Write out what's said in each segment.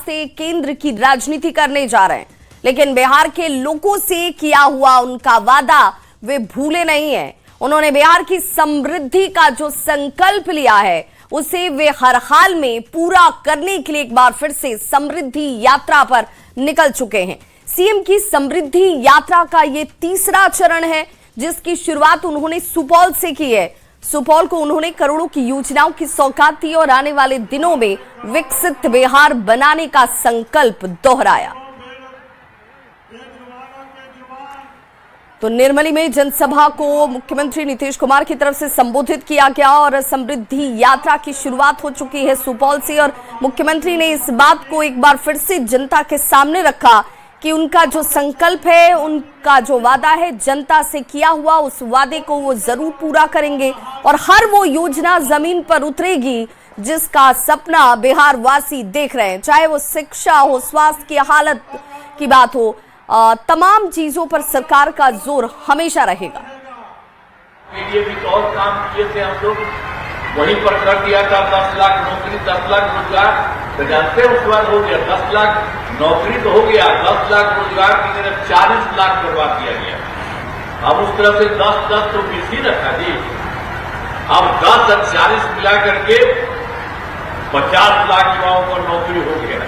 से केंद्र की राजनीति करने जा रहे हैं, लेकिन बिहार के लोगों से किया हुआ उनका वादा वे भूले नहीं है। उन्होंने बिहार की समृद्धि का जो संकल्प लिया है उसे वे हर हाल में पूरा करने के लिए एक बार फिर से समृद्धि यात्रा पर निकल चुके हैं। सीएम की समृद्धि यात्रा का ये तीसरा चरण है, जिसकी शुरुआत उन्होंने सुपौल से की है। सुपौल को उन्होंने करोड़ों की योजनाओं की सौगात दी और आने वाले दिनों में विकसित बिहार बनाने का संकल्प दोहराया। तो निर्मली में जनसभा को मुख्यमंत्री नीतीश कुमार की तरफ से संबोधित किया गया और समृद्धि यात्रा की शुरुआत हो चुकी है सुपौल से, और मुख्यमंत्री ने इस बात को एक बार फिर से जनता के सामने रखा कि उनका जो संकल्प है, उनका जो वादा है जनता से किया हुआ, उस वादे को वो जरूर पूरा करेंगे और हर वो योजना जमीन पर उतरेगी जिसका सपना बिहार वासी देख रहे हैं। चाहे वो शिक्षा हो, स्वास्थ्य की हालत की बात हो, तमाम चीजों पर सरकार का जोर हमेशा रहेगा। ये भी तो और काम किए थे हम लोग, वहीं पर कर दिया था 10 लाख नौकरी, 10 लाख रोजगार। तो जानते हैं उस बार हो गया 10 लाख नौकरी तो हो गया, 10 लाख रोजगार की तरफ 40 लाख करवा दिया गया। अब उस तरफ से 10-10 तो बीस ही रखा जी। अब 10 और 40 मिला करके 50 लाख युवाओं को नौकरी हो गया।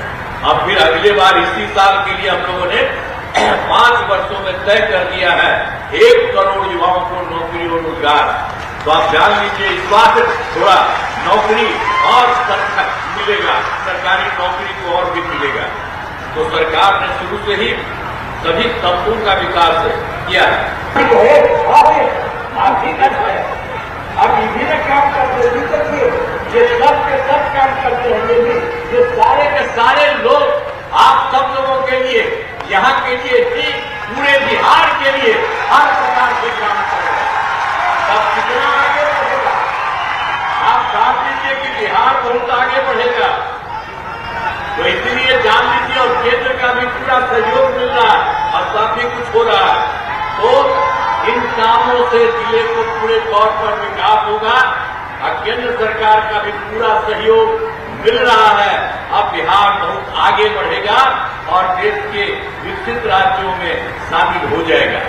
अब फिर अगले बार इसी साल के लिए हम लोगों ने 5 वर्षों में तय कर दिया है 1 करोड़ युवाओं को नौकरी और रोजगार। तो आप जान लीजिए इस बार थोड़ा नौकरी और मिलेगा, सरकारी नौकरी को और भी मिलेगा। तो सरकार ने शुरू से ही सभी तबकों का विकास किया है। अब विभिन्न काम करते हैं, ये सब के सब काम करते हैं, ये सारे के सारे लोग आप सब लोगों के लिए, यहाँ के लिए भी, पूरे बिहार के लिए हर प्रकार से काम कर रहे हैं। अब कितना आगे बढ़ेगा आप जान लीजिए कि बिहार बहुत आगे बढ़ेगा। तो इसलिए जान लीजिए और केंद्र का भी पूरा सहयोग मिल रहा है और काफी कुछ हो रहा है। तो इन कामों से जिले को पूरे तौर पर विकास होगा और केंद्र सरकार का भी पूरा सहयोग मिल रहा है। अब बिहार बहुत आगे बढ़ेगा और देश के विकसित राज्यों में शामिल हो जाएगा।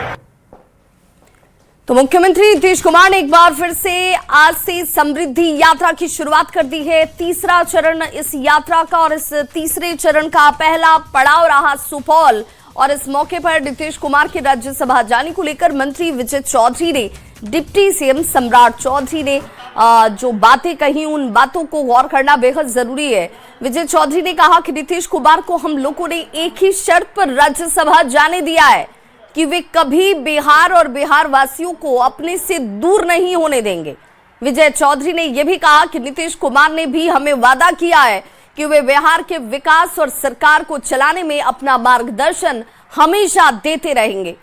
तो मुख्यमंत्री नीतीश कुमार ने एक बार फिर से आज से समृद्धि यात्रा की शुरुआत कर दी है। तीसरा चरण इस यात्रा का, और इस तीसरे चरण का पहला पड़ाव रहा सुपौल। और इस मौके पर नीतीश कुमार के राज्यसभा जाने को लेकर मंत्री विजय चौधरी ने, डिप्टी सीएम सम्राट चौधरी ने जो बातें कही, उन बातों को गौर करना बेहद जरूरी है। विजय चौधरी ने कहा कि नीतीश कुमार को हम लोगों ने एक ही शर्त पर राज्यसभा जाने दिया है कि वे कभी बिहार और बिहार वासियों को अपने से दूर नहीं होने देंगे। विजय चौधरी ने यह भी कहा कि नीतीश कुमार ने भी हमें वादा किया है कि वे बिहार के विकास और सरकार को चलाने में अपना मार्गदर्शन हमेशा देते रहेंगे।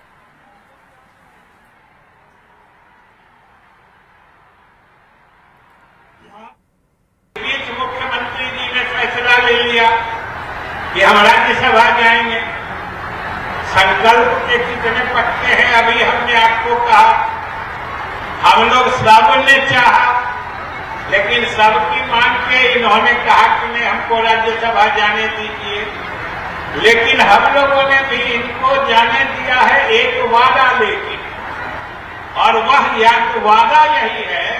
मुख्यमंत्री जी ने फैसला ले लिया कि हम राज्यसभा जाएंगे। संकल्प के कितने पक्के हैं अभी हमने आपको कहा। हम लोग सबने चाहा, लेकिन सबकी मांग के इन्होंने कहा कि नहीं हमको राज्यसभा जाने दीजिए। लेकिन हम लोगों ने भी इनको जाने दिया है एक वादा लेके, और वह वादा यही है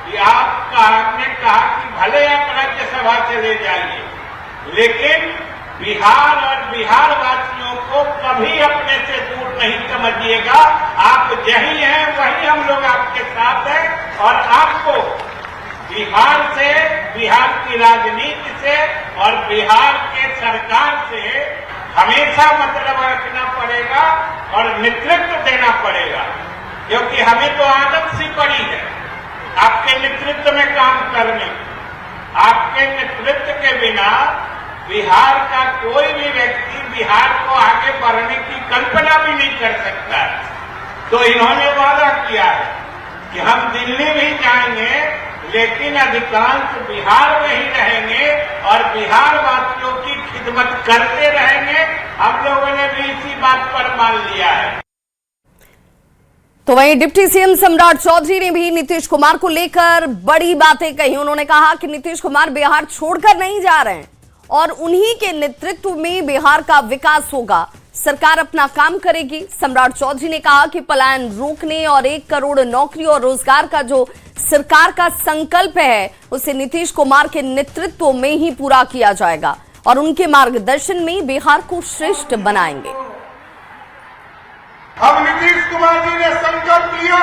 कि आपने कहा कि भले आप राज्यसभा चले जाइए, लेकिन बिहार और बिहार वासियों को कभी अपने से दूर नहीं समझिएगा। आप जही हैं वही हम लोग आपके साथ हैं, और आपको बिहार से, बिहार की राजनीति से और बिहार के सरकार से हमेशा मतलब रखना पड़ेगा और नेतृत्व देना पड़ेगा, क्योंकि हमें तो आदत सी पड़ी है आपके नेतृत्व में काम करने। आपके नेतृत्व के बिना बिहार का कोई भी व्यक्ति बिहार को आगे बढ़ने की कल्पना भी नहीं कर सकता। तो इन्होंने वादा किया है कि हम दिल्ली भी जाएंगे, लेकिन अधिकांश बिहार में ही रहेंगे और बिहार वासियों की खिदमत करते रहेंगे। हम लोगों ने भी इसी बात पर मान लिया है। तो वहीं डिप्टी सीएम सम्राट चौधरी ने भी नीतीश कुमार को लेकर बड़ी बातें कही। उन्होंने कहा कि नीतीश कुमार बिहार छोड़कर नहीं जा रहे हैं, और उन्हीं के नेतृत्व में बिहार का विकास होगा। सरकार अपना काम करेगी। सम्राट चौधरी ने कहा कि पलायन रोकने और 1 करोड़ नौकरी और रोजगार का जो सरकार का संकल्प है उसे नीतीश कुमार के नेतृत्व में ही पूरा किया जाएगा और उनके मार्गदर्शन में बिहार को श्रेष्ठ बनाएंगे। अब नीतीश कुमार जी ने संकल्प लिया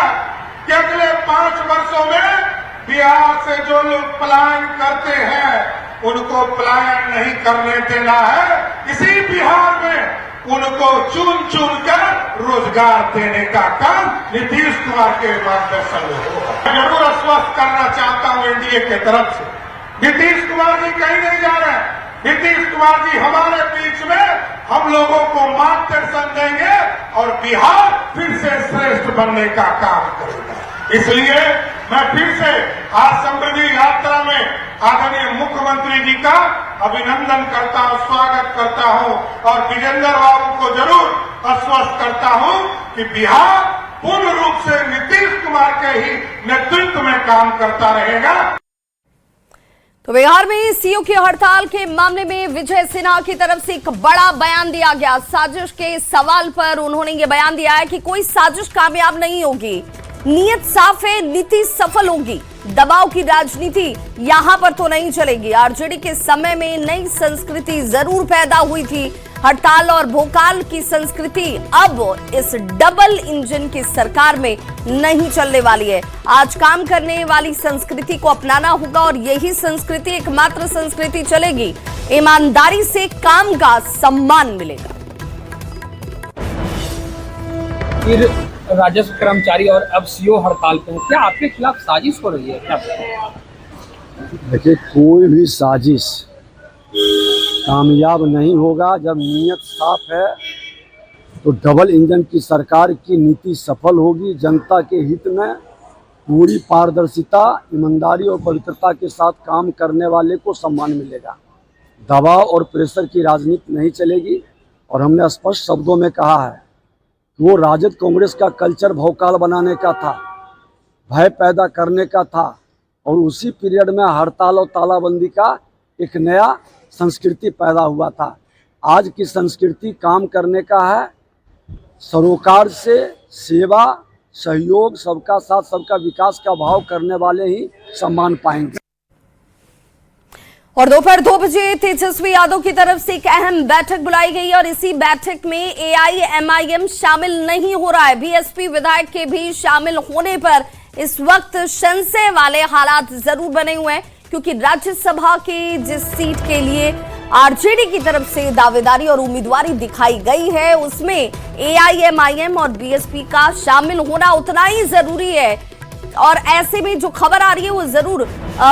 कि अगले 5 वर्षों में बिहार से जो लोग पलायन करते हैं उनको पलायन नहीं करने देना है। इसी बिहार में उनको चुन चुन कर रोजगार देने का काम नीतीश कुमार के मार्गदर्शन में होगा। जरूर आश्वस्त करना चाहता हूं एनडीए के तरफ से, नीतीश कुमार जी कहीं नहीं जा रहे हैं। नीतीश कुमार जी हमारे बीच में हम लोगों को मार्गदर्शन देंगे और बिहार फिर से श्रेष्ठ बनने का काम करेगा। इसलिए मैं फिर से आज समृद्धि यात्रा में आदरणीय मुख्यमंत्री जी का अभिनंदन करता हूं, स्वागत करता हूं और विजेंद्र बाबू को जरूर आश्वस्त करता हूं कि बिहार पूर्ण रूप से नीतीश कुमार के ही नेतृत्व में काम करता रहेगा। तो बिहार में सीओ की हड़ताल के मामले में विजय सिन्हा की तरफ से एक बड़ा बयान दिया गया। साजिश के सवाल पर उन्होंने ये बयान दिया है कि कोई साजिश कामयाब नहीं होगी, नीयत साफ है, नीति सफल होगी। दबाव की राजनीति यहां पर तो नहीं चलेगी। आरजेडी के समय में नई संस्कृति जरूर पैदा हुई थी। हड़ताल और भोकाल की संस्कृति अब इस डबल इंजन की सरकार में नहीं चलने वाली है। आज काम करने वाली संस्कृति को अपनाना होगा और यही संस्कृति एकमात्र संस्कृति चलेगी। ईमानदारी से काम का सम्मान मिलेगा। फिर राजस्व कर्मचारी और अब सीओ हड़ताल पे हैं, क्या आपके खिलाफ साजिश हो रही है क्या? देखिए, कोई भी साजिश कामयाब नहीं होगा। जब नीयत साफ है तो डबल इंजन की सरकार की नीति सफल होगी। जनता के हित में पूरी पारदर्शिता, ईमानदारी और पवित्रता के साथ काम करने वाले को सम्मान मिलेगा। दबाव और प्रेशर की राजनीति नहीं चलेगी। और हमने स्पष्ट शब्दों में कहा है कि वो राजद कांग्रेस का कल्चर भौकाल बनाने का था, भय पैदा करने का था और उसी पीरियड में हड़ताल और तालाबंदी का एक नया संस्कृति पैदा हुआ था। आज की संस्कृति काम करने का है, सरोकार से सेवा, सहयोग, सबका साथ सबका विकास का भाव करने वाले ही सम्मान पाएंगे। और दोपहर 2 बजे तेजस्वी यादव की तरफ से एक अहम बैठक बुलाई गई और इसी बैठक में एआईएमआईएम शामिल नहीं हो रहा है। बीएसपी विधायक के भी शामिल होने पर इस वक्त संशय वाले हालात जरूर बने हुए हैं, क्योंकि राज्यसभा की जिस सीट के लिए आरजेडी की तरफ से दावेदारी और उम्मीदवारी दिखाई गई है उसमें एआईएमआईएम और बीएसपी का शामिल होना उतना ही जरूरी है। और ऐसे में जो खबर आ रही है वो जरूर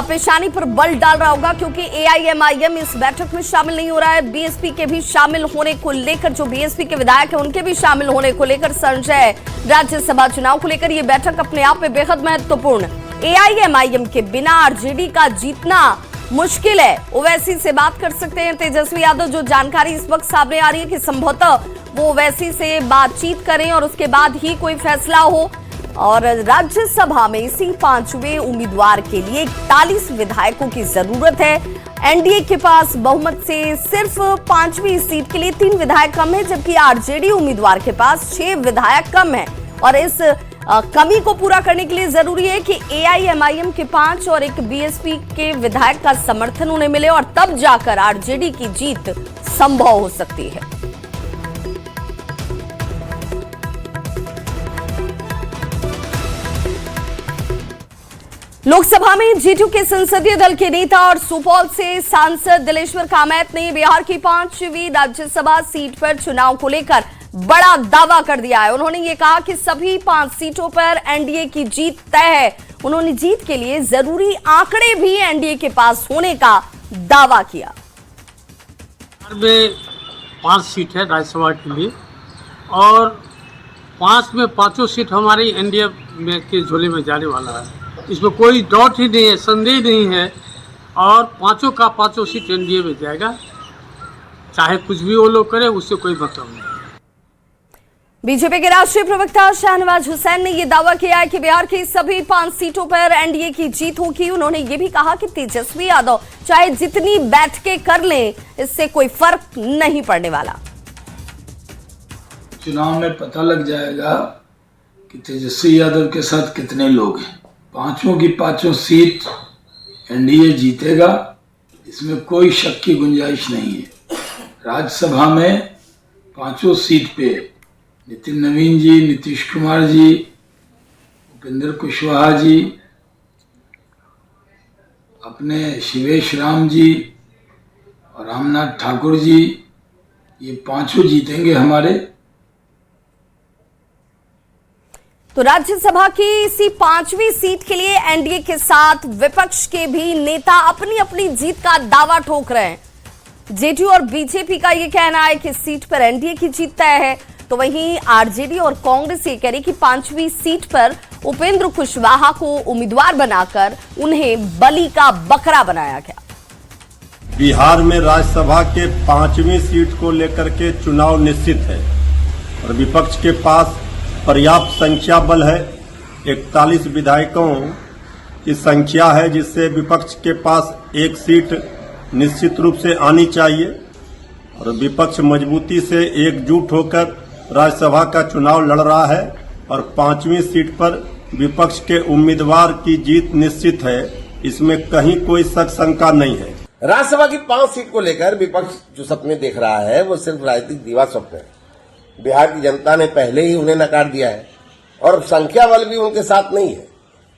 पेशानी पर बल डाल रहा होगा, क्योंकि एआईएमआईएम इस बैठक में शामिल नहीं हो रहा है। बीएसपी के भी शामिल होने को लेकर, जो बीएसपी के विधायक है उनके भी शामिल होने को लेकर संशय। राज्यसभा चुनाव को लेकर ये बैठक अपने आप में बेहद महत्वपूर्ण। एआईएमआईएम के बिना आरजेडी का जीतना मुश्किल है। ओवैसी से बात कर सकते हैं तेजस्वी यादव। जो जानकारी इस वक्त सामने आ रही है कि संभवतः वो ओवैसी से बातचीत करें और उसके बाद ही कोई फैसला हो। और राज्यसभा में इसी 5वें उम्मीदवार के लिए 41 विधायकों की जरूरत है। एनडीए के पास बहुमत से सिर्फ 5वीं सीट के लिए 3 विधायक कम है, जबकि आरजेडी उम्मीदवार के पास 6 विधायक कम है। और इस कमी को पूरा करने के लिए जरूरी है कि एआईएमआईएम के 5 और एक बीएसपी के विधायक का समर्थन उन्हें मिले और तब जाकर आरजेडी की जीत संभव हो सकती है। लोकसभा में जेडीयू के संसदीय दल के नेता और सुपौल से सांसद दिलेश्वर कामैत ने बिहार की 5वीं राज्यसभा सीट पर चुनाव को लेकर बड़ा दावा कर दिया है। उन्होंने ये कहा कि सभी 5 सीटों पर एनडीए की जीत तय है। उन्होंने जीत के लिए जरूरी आंकड़े भी एनडीए के पास होने का दावा किया। बिहार में 5 सीट है राज्यसभा के लिए और 5 में 5 सीट हमारी एनडीए में के झोले में जाने वाला है। इसमें कोई डाउट ही नहीं है, संदेह नहीं है। और 5 का 5 सीट एनडीए में जाएगा, चाहे कुछ भी वो लोग करे, उससे कोई मतलब नहीं। बीजेपी के राष्ट्रीय प्रवक्ता शाहनवाज हुसैन ने यह दावा किया है कि बिहार की सभी 5 सीटों पर एनडीए की जीत होगी। उन्होंने ये भी कहा कि तेजस्वी यादव चाहे जितनी बैठकें कर लें, इससे कोई फर्क नहीं पड़ने वाला। चुनाव में पता लग जाएगा कि तेजस्वी यादव के साथ कितने लोग हैं। 5 की 5 सीट एनडीए जीतेगा, इसमें कोई शक की गुंजाइश नहीं है। राज्यसभा में 5 सीट पे नितिन नवीन जी, नीतीश कुमार जी, उपेंद्र कुशवाहा जी, अपने शिवेश राम जी और रामनाथ ठाकुर जी, ये 5 जीतेंगे हमारे। तो राज्यसभा की इसी 5वीं सीट के लिए एनडीए के साथ विपक्ष के भी नेता अपनी अपनी जीत का दावा ठोक रहे हैं। जेडीयू और बीजेपी का यह कहना है कि सीट पर एनडीए की जीत तय है, तो वहीं आरजेडी और कांग्रेस ये कह रही कि 5वीं सीट पर उपेंद्र कुशवाहा को उम्मीदवार बनाकर उन्हें बलि का बकरा बनाया गया। बिहार में राज्यसभा के 5वीं सीट को लेकर के चुनाव निश्चित है और विपक्ष के पास पर्याप्त संख्या बल है। 41 विधायकों की संख्या है, जिससे विपक्ष के पास 1 सीट निश्चित रूप से आनी चाहिए और विपक्ष मजबूती से एकजुट होकर राज्यसभा का चुनाव लड़ रहा है और 5वीं सीट पर विपक्ष के उम्मीदवार की जीत निश्चित है, इसमें कहीं कोई शक शंका नहीं है। राज्यसभा की 5 सीट को लेकर विपक्ष जो सपने देख रहा है वो सिर्फ राजनीतिक दीवा स्वप्न है। बिहार की जनता ने पहले ही उन्हें नकार दिया है और संख्या बल भी उनके साथ नहीं है।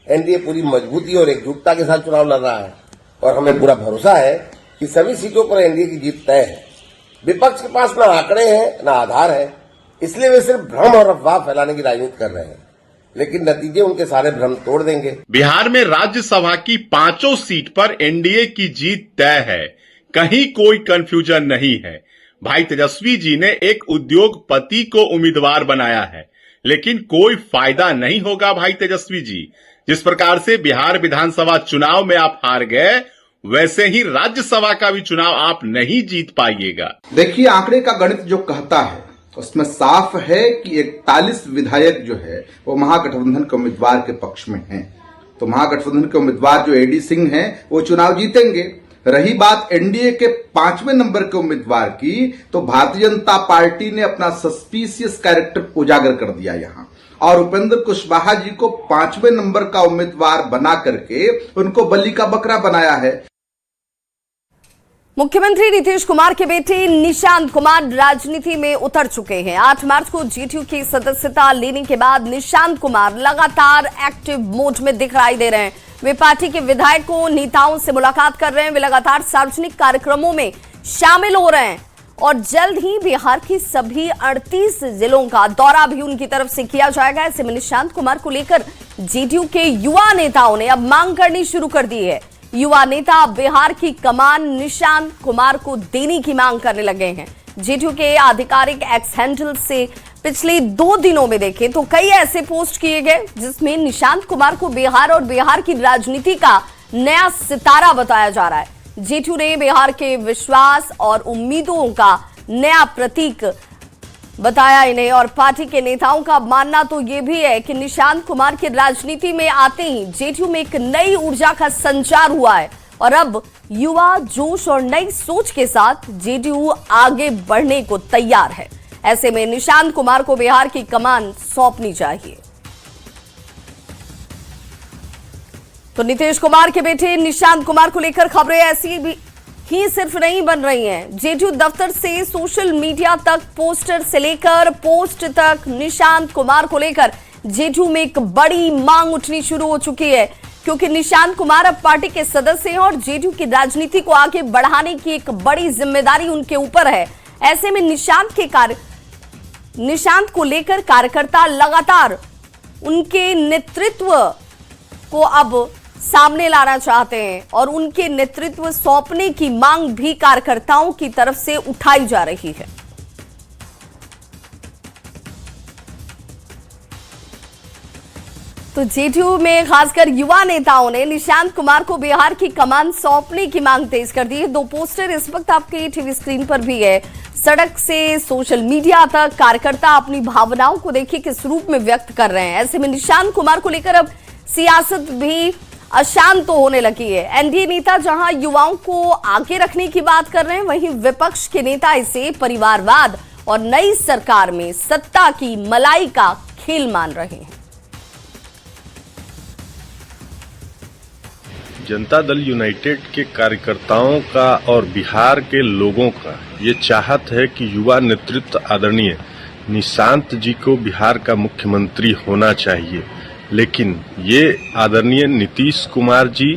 एनडीए पूरी मजबूती और एकजुटता के साथ चुनाव लड़ रहा है और हमें पूरा भरोसा है कि सभी सीटों पर एनडीए की जीत तय है। विपक्ष के पास न आंकड़े हैं न आधार है, इसलिए वे सिर्फ भ्रम और अफवाह फैलाने की राजनीति कर रहे हैं, लेकिन नतीजे उनके सारे भ्रम तोड़ देंगे। बिहार में राज्यसभा की 5 सीट पर एनडीए की जीत तय है, कहीं कोई कंफ्यूजन नहीं है। भाई तेजस्वी जी ने एक उद्योगपति को उम्मीदवार बनाया है, लेकिन कोई फायदा नहीं होगा भाई तेजस्वी जी। जिस प्रकार से बिहार विधानसभा चुनाव में आप हार गए, वैसे ही राज्यसभा का भी चुनाव आप नहीं जीत पाइएगा। देखिए, आंकड़े का गणित जो कहता है उसमें साफ है कि 41 विधायक जो है वो महागठबंधन के उम्मीदवार के पक्ष में हैं। तो महागठबंधन के उम्मीदवार जो एडी सिंह हैं वो चुनाव जीतेंगे। रही बात एनडीए के 5वें नंबर के उम्मीदवार की, तो भारतीय जनता पार्टी ने अपना सस्पिशियस कैरेक्टर उजागर कर दिया यहां और उपेंद्र कुशवाहा जी को 5वें नंबर का उम्मीदवार बना करके उनको बलि का बकरा बनाया है। मुख्यमंत्री नीतीश कुमार के बेटे निशांत कुमार राजनीति में उतर चुके हैं। 8 मार्च को जेडीयू की सदस्यता लेने के बाद निशांत कुमार लगातार एक्टिव मोड में दिखाई दे रहे हैं। वे पार्टी के विधायकों, नेताओं से मुलाकात कर रहे हैं। वे लगातार सार्वजनिक कार्यक्रमों में शामिल हो रहे हैं और जल्द ही बिहार की सभी 38 जिलों का दौरा भी उनकी तरफ से किया जाएगा। ऐसे में निशांत कुमार को लेकर जेडीयू के युवा नेताओं ने अब मांग करनी शुरू कर दी है। युवा नेता बिहार की कमान निशांत कुमार को देने की मांग करने लगे हैं। जेडीयू के आधिकारिक एक्स हैंडल से पिछले 2 दिनों में देखें तो कई ऐसे पोस्ट किए गए जिसमें निशांत कुमार को बिहार और बिहार की राजनीति का नया सितारा बताया जा रहा है। जेडीयू ने बिहार के विश्वास और उम्मीदों का नया प्रतीक बताया इन्हें और पार्टी के नेताओं का मानना तो ये भी है कि निशांत कुमार की राजनीति में आते ही जेडीयू में एक नई ऊर्जा का संचार हुआ है और अब युवा जोश और नई सोच के साथ जेडीयू आगे बढ़ने को तैयार है। ऐसे में निशांत कुमार को बिहार की कमान सौंपनी चाहिए। तो नीतीश कुमार के बेटे निशांत कुमार को लेकर खबरें ऐसी भी ही सिर्फ नहीं बन रही हैं। जेडीयू दफ्तर से सोशल मीडिया तक, पोस्टर से लेकर पोस्ट तक निशांत कुमार को लेकर जेडीयू में एक बड़ी मांग उठनी शुरू हो चुकी है, क्योंकि निशांत कुमार अब पार्टी के सदस्य हैं और जेडीयू की राजनीति को आगे बढ़ाने की एक बड़ी जिम्मेदारी उनके ऊपर है। ऐसे में निशांत को लेकर कार्यकर्ता लगातार उनके नेतृत्व को अब सामने लाना चाहते हैं और उनके नेतृत्व सौंपने की मांग भी कार्यकर्ताओं की तरफ से उठाई जा रही है। तो जेडीयू में खासकर युवा नेताओं ने निशांत कुमार को बिहार की कमान सौंपने की मांग तेज कर दी है। 2 पोस्टर इस वक्त आपके टीवी स्क्रीन पर भी है सड़क से सोशल मीडिया तक कार्यकर्ता अपनी भावनाओं को देखिए किस रूप में व्यक्त कर रहे हैं। ऐसे में निशांत कुमार को लेकर अब सियासत भी अशांत होने लगी है। एनडीए नेता जहां युवाओं को आगे रखने की बात कर रहे हैं, वहीं विपक्ष के नेता इसे परिवारवाद और नई सरकार में सत्ता की मलाई का खेल मान रहे हैं। जनता दल यूनाइटेड के कार्यकर्ताओं का और बिहार के लोगों का ये चाहत है कि युवा नेतृत्व आदरणीय निशांत जी को बिहार का मुख्यमंत्री होना चाहिए, लेकिन ये आदरणीय नीतीश कुमार जी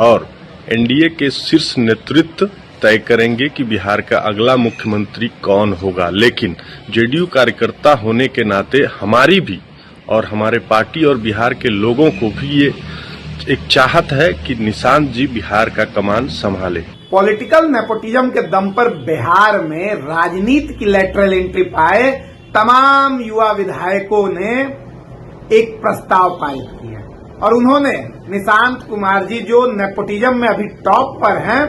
और एनडीए के शीर्ष नेतृत्व तय करेंगे कि बिहार का अगला मुख्यमंत्री कौन होगा। लेकिन जेडीयू कार्यकर्ता होने के नाते हमारी भी और हमारे पार्टी और बिहार के लोगों को भी ये एक चाहत है कि निशांत जी बिहार का कमान संभाले। पॉलिटिकल नेपोटिज्म के दम पर बिहार में राजनीति की लेटरल एंट्री पाए तमाम युवा विधायकों ने एक प्रस्ताव पारित किया और उन्होंने निशांत कुमार जी जो नेपोटिज्म में अभी टॉप पर हैं,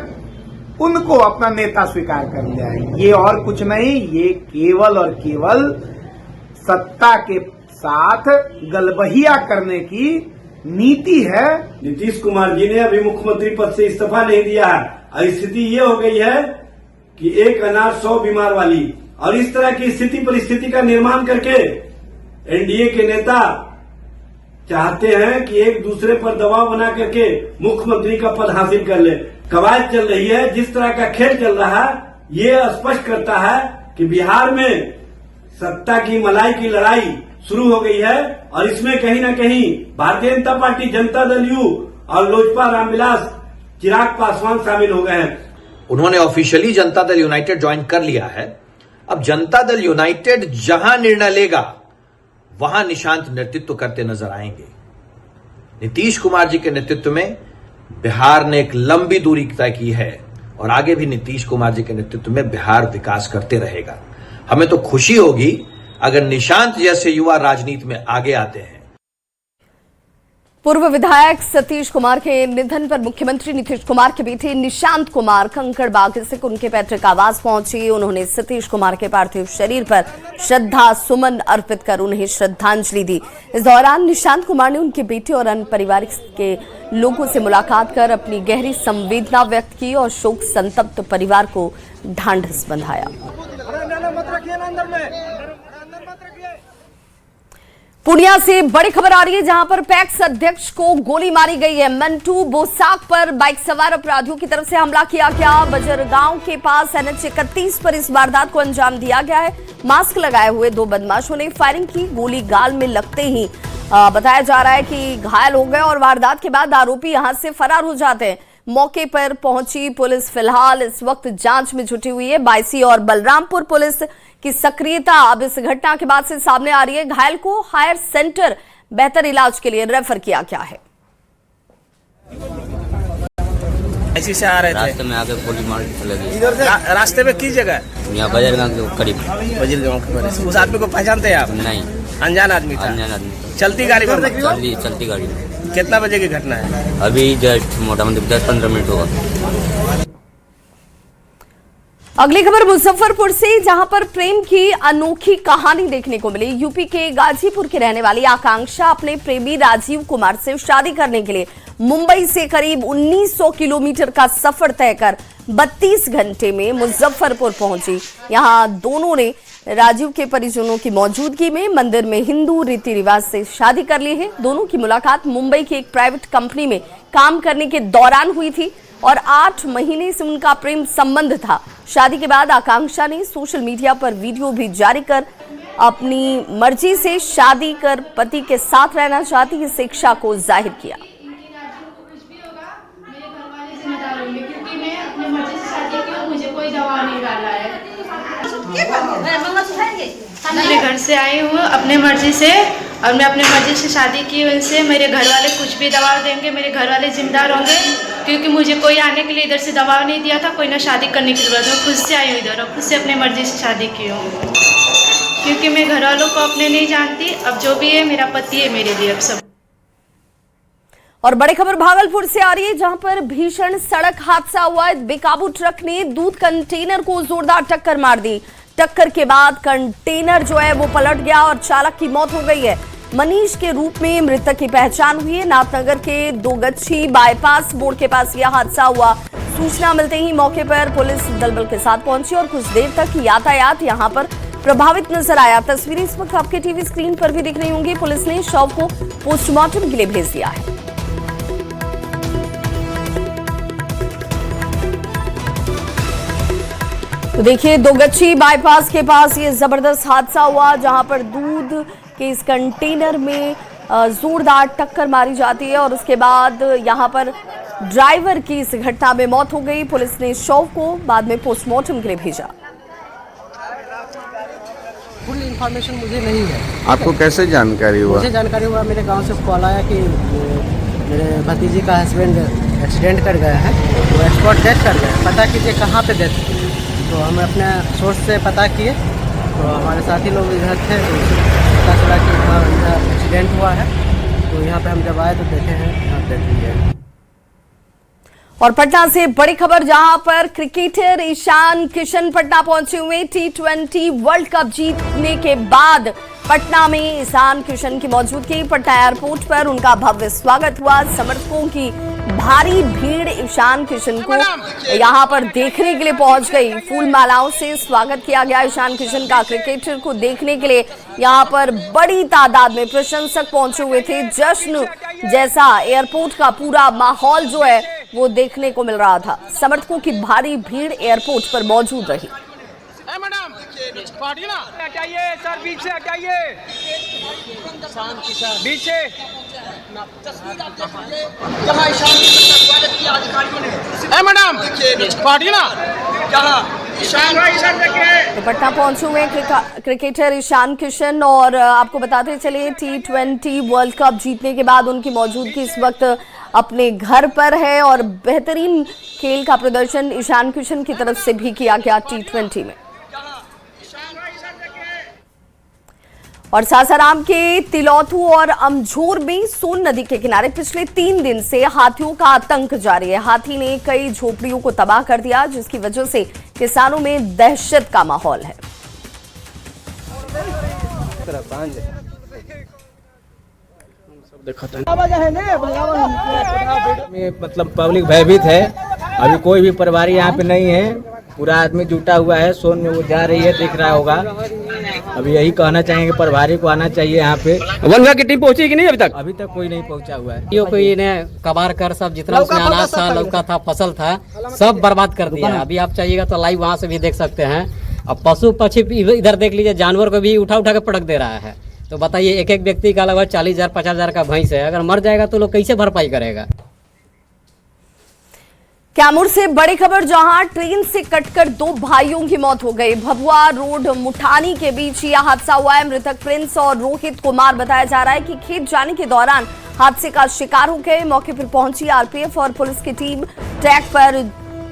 उनको अपना नेता स्वीकार कर लिया है। ये और कुछ नहीं, ये केवल और केवल सत्ता के साथ गलबहिया करने की नीति है। नीतीश कुमार जी ने अभी मुख्यमंत्री पद से इस्तीफा नहीं दिया है। स्थिति ये हो गई है कि एक अनार 100 बीमार वाली, और इस तरह की स्थिति परिस्थिति का निर्माण करके एनडीए के नेता चाहते हैं कि एक दूसरे पर दबाव बना करके मुख्यमंत्री का पद हासिल कर ले। कवायद चल रही है, जिस तरह का खेल चल रहा है, ये स्पष्ट करता है कि बिहार में सत्ता की मलाई की लड़ाई शुरू हो गई है और इसमें कहीं न कहीं भारतीय जनता पार्टी, जनता दल यू और लोजपा रामविलास चिराग पासवान शामिल हो गए हैं। उन्होंने officially Janata Dal United join कर लिया है। अब जनता दल यूनाइटेड जहां निर्णय लेगा वहां निशांत नेतृत्व करते नजर आएंगे। नीतीश कुमार जी के नेतृत्व में बिहार ने एक लंबी दूरी तय की है और आगे भी नीतीश कुमार जी के नेतृत्व में बिहार विकास करते रहेगा। हमें तो खुशी होगी अगर निशांत जैसे युवा राजनीति में आगे आते हैं। पूर्व विधायक सतीश कुमार के निधन पर मुख्यमंत्री नीतीश कुमार के बेटे निशांत कुमार कंकड़बाग स्थित उनके पैतृक आवास पहुंचे। उन्होंने सतीश कुमार के पार्थिव शरीर पर श्रद्धा सुमन अर्पित कर उन्हें श्रद्धांजलि दी। इस दौरान निशांत कुमार ने उनके बेटे और अन्य परिवार के लोगों से मुलाकात कर अपनी गहरी संवेदना व्यक्त की और शोक संतप्त परिवार को ढांढस बंधाया। पूर्णिया से बड़ी खबर आ रही है, जहां पर पैक्स अध्यक्ष को गोली मारी गई है। मंटू बोसाक पर बाइक सवार अपराधियों की तरफ से हमला किया गया। बजरगांव के पास NH 31 पर इस वारदात को अंजाम दिया गया है। मास्क लगाए हुए 2 बदमाशों ने फायरिंग की। गोली गाल में लगते ही बताया जा रहा है कि घायल हो गए और वारदात के बाद आरोपी यहां से फरार हो जाते हैं। मौके पर पहुंची पुलिस फिलहाल इस वक्त जांच में जुटी हुई है। बायसी और बलरामपुर पुलिस की सक्रियता अब इस घटना के बाद से सामने आ रही है। घायल को हायर सेंटर बेहतर इलाज के लिए रेफर किया गया है। ऐसी से आ रहे थे, रास्ते में आके गोली मार चले गए। इधर से रास्ते में किस जगह? यहाँ बजरगांव के करीब। बजरगांव के करीब। उस आदमी को पहचानते हैं आप? नहीं, अनजान आदमी था। अनजान आदमी। चलती गाड़ी में? चलती गाड़ी में। कितना बजे की घटना है? अभी जस्ट मोटामोटी 10-15 मिनट होगा। अगली खबर मुजफ्फरपुर से, जहां पर प्रेम की अनोखी कहानी देखने को मिली। यूपी के गाजीपुर की रहने वाली आकांक्षा अपने प्रेमी राजीव कुमार से शादी करने के लिए मुंबई से करीब 1900 किलोमीटर का सफर तय कर 32 घंटे में मुजफ्फरपुर पहुंची। यहां दोनों ने राजीव के परिजनों की मौजूदगी में मंदिर में हिंदू रीति रिवाज से शादी कर ली है। दोनों की मुलाकात मुंबई की एक प्राइवेट कंपनी में काम करने के दौरान हुई थी और 8 महीने से उनका प्रेम संबंध था। शादी के बाद आकांक्षा ने सोशल मीडिया पर वीडियो भी जारी कर अपनी मर्जी से शादी कर पति के साथ रहना चाहती इस इच्छा को जाहिर किया। अपने घर से आई हूँ अपने मर्जी से और मैं अपने मर्जी से शादी की। उनसे मेरे घर वाले कुछ भी दबाव देंगे, मेरे घर वाले जिम्मेदार होंगे, क्योंकि मुझे कोई आने के लिए इधर से दबाव नहीं दिया था, कोई ना शादी करने के लिए। मैं खुद से आई हूँ इधर और खुद से अपने मर्जी से शादी की हूँ, क्योंकि मैं घर वालों को अपने नहीं जानती। अब जो भी है मेरा पति है मेरे लिए अब सब। और बड़ी खबर भागलपुर से आ रही है, जहां पर भीषण सड़क हादसा हुआ। बेकाबू ट्रक ने दूध कंटेनर को जोरदार टक्कर मार दी। टक्कर के बाद कंटेनर जो है वो पलट गया और चालक की मौत हो गई है। मनीष के रूप में मृतक की पहचान हुई है। नाथनगर के दोगच्छी बाईपास मोड़ के पास यह हादसा हुआ। सूचना मिलते ही मौके पर पुलिस दलबल के साथ पहुंची और कुछ देर तक यातायात यहां पर प्रभावित नजर आया। तस्वीरें इस वक्त आपके टीवी स्क्रीन पर भी दिख रही होंगी। पुलिस ने शव को पोस्टमार्टम के लिए भेज दिया है। तो देखिए, दोगच्छी बाईपास के पास ये जबरदस्त हादसा हुआ, जहां पर दूध के इस कंटेनर में जोरदार टक्कर मारी जाती है और उसके बाद यहां पर ड्राइवर की इस घटना में मौत हो गई। पुलिस ने शव को बाद में पोस्टमार्टम के लिए भेजा। फुल इंफॉर्मेशन मुझे नहीं है। आपको कैसे जानकारी हुआ? मुझे जानकारी हुआ, मेरे गांव से कॉल आया कि मेरे भतीजी का हस्बैंड एक्सीडेंट कर गया है, वो एक्सपोर्ट डेथ कर गया। पता कीजिए कहाँ पे डेथ की। तो हम अपने सोर्स से पता किए, तो हमारे साथी लोग इधर थे, तो पता चला कि वहाँ एक्सीडेंट हुआ है। तो यहाँ पे हम जब आए तो देखे हैं यहाँ डेथ हुई है। और पटना से बड़ी खबर, जहां पर क्रिकेटर ईशान किशन पटना पहुंचे हुए। T20 वर्ल्ड कप जीतने के बाद पटना में ईशान किशन की मौजूदगी। पटना एयरपोर्ट पर उनका भव्य स्वागत हुआ। समर्थकों की भारी भीड़ ईशान किशन को यहां पर देखने के लिए पहुंच गई। फूल मालाओं से स्वागत किया गया ईशान किशन का। क्रिकेटर को देखने के लिए यहां पर बड़ी तादाद में प्रशंसक पहुंचे हुए थे। जश्न जैसा एयरपोर्ट का पूरा माहौल जो है वो देखने को मिल रहा था। समर्थकों की भारी भीड़ एयरपोर्ट पर मौजूद रही। सर बीच से हटाइए, बीच से। जहाँ ईशान किशन का स्वागत किया अधिकारियों ने। मैडम पार्टी ना जहाँ तो पटना पहुंचे हुए क्रिकेटर ईशान किशन। और आपको बताते चले, T20 वर्ल्ड कप जीतने के बाद उनकी मौजूदगी इस वक्त अपने घर पर है और बेहतरीन खेल का प्रदर्शन ईशान किशन की तरफ से भी किया गया T20 में। और सासाराम के तिलौथू और अमझोर में सोन नदी के किनारे पिछले 3 दिन से हाथियों का आतंक जारी है। हाथी ने कई झोपड़ियों को तबाह कर दिया, जिसकी वजह से किसानों में दहशत का माहौल है। मतलब पब्लिक भयभीत है। अभी कोई भी परिवार यहाँ पे नहीं है, पूरा आदमी जुटा हुआ है। सोन में वो जा रही है, दिख रहा होगा। अभी यही कहना चाहेंगे, प्रभारी को आना चाहिए यहाँ पे। वन विभाग की टीम पहुंची कि नहीं अभी तक? अभी तक कोई नहीं पहुंचा हुआ है। यो कोई ने कबार कर सब जितना उसमें अनाज था, लौका था, फसल था, सब बर्बाद कर दिया। अभी आप चाहिएगा तो लाइव वहाँ से भी देख सकते हैं। अब पशु पक्षी इधर देख लीजिए, जानवर को भी उठा उठा के पटक दे रहा है। तो बताइए, एक एक व्यक्ति का लगभग 40,000 50,000 का भैंस है। अगर मर जाएगा तो लोग कैसे भरपाई करेगा? कैमूर से बड़ी खबर, जहां ट्रेन से कटकर 2 भाइयों की मौत हो गई। भभुआ रोड मुठानी के बीच यह हादसा हुआ है। मृतक प्रिंस और रोहित कुमार बताया जा रहा है कि खेत जाने के दौरान हादसे का शिकार हो गए। मौके पर पहुंची आरपीएफ और पुलिस की टीम। ट्रैक पर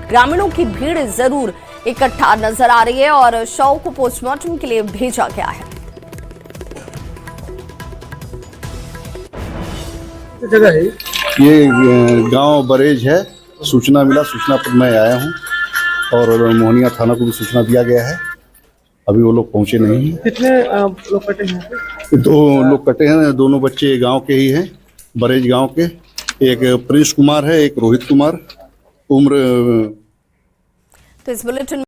ग्रामीणों की भीड़ जरूर इकट्ठा नजर आ रही है और शव को पोस्टमार्टम के लिए भेजा गया है। ये गांव बरेज है। सूचना मिला, सूचना पर मैं आया हूं और मोहनिया थाना को भी सूचना दिया गया है। अभी वो लोग पहुंचे नहीं हैं। कितने लोग कटे हैं? 2 लोग कटे हैं। दोनों बच्चे गांव के ही हैं, बरेज गांव के। एक प्रिंस कुमार है, एक रोहित कुमार। उम्र तो इस बुलेटिन